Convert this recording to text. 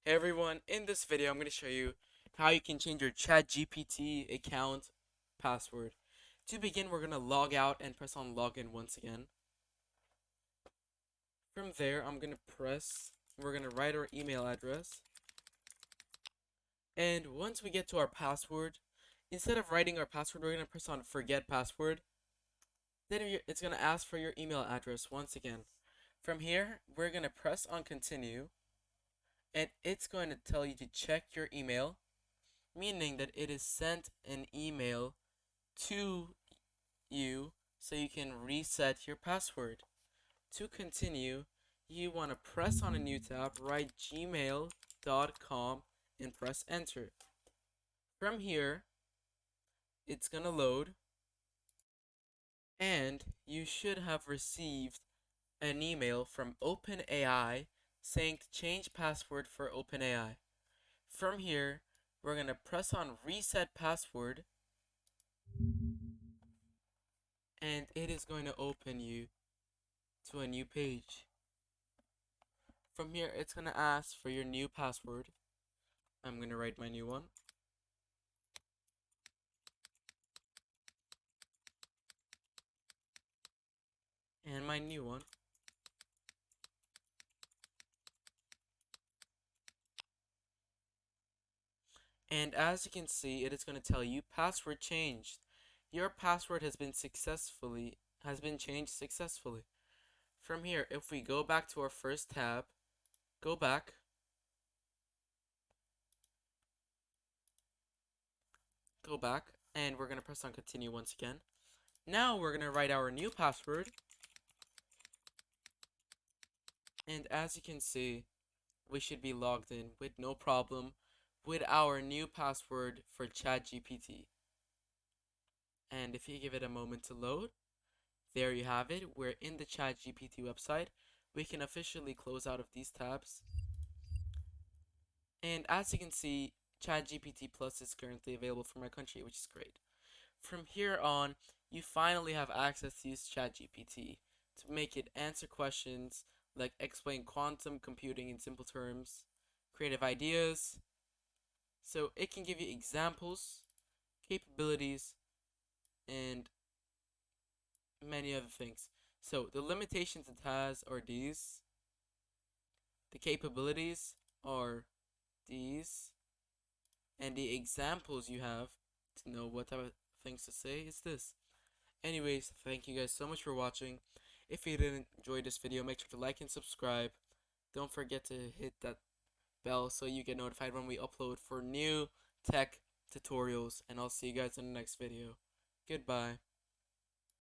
Hey everyone, in this video I'm going to show you how you can change your ChatGPT account password. To begin, we're going to log out and press on login once again. From there, we're going to write our email address. And once we get to our password, instead of writing our password, we're going to press on forget password. Then it's going to ask for your email address once again. From here, we're going to press on continue, and it's going to tell you to check your email, meaning that it is sent an email to you so you can reset your password. To continue, you want to press on a new tab, write gmail.com and press enter. From here, it's gonna load, and you should have received an email from OpenAI saying to change password for OpenAI. From here, we're gonna press on reset password, and it is going to open you to a new page. From here, it's going to ask for your new password. I'm going to write my new one. And my new one. And as you can see, it is going to tell you password changed. Your password has been changed successfully. From here, if we go back to our first tab, go back, and we're going to press on continue once again. Now we're going to write our new password. And as you can see, we should be logged in with no problem with our new password for ChatGPT. And if you give it a moment to load, there you have it. We're in the ChatGPT website. We can officially close out of these tabs. And as you can see, ChatGPT Plus is currently available for my country, which is great. From here on, you finally have access to use ChatGPT to make it answer questions like explain quantum computing in simple terms, creative ideas. So it can give you examples, capabilities, and many other things. So the limitations it has are these. The capabilities are these. And the examples you have to know what type of things to say is this. Anyways, thank you guys so much for watching. If you did enjoy this video, make sure to like and subscribe. Don't forget to hit that bell so you get notified when we upload for new tech tutorials. And I'll see you guys in the next video. Goodbye.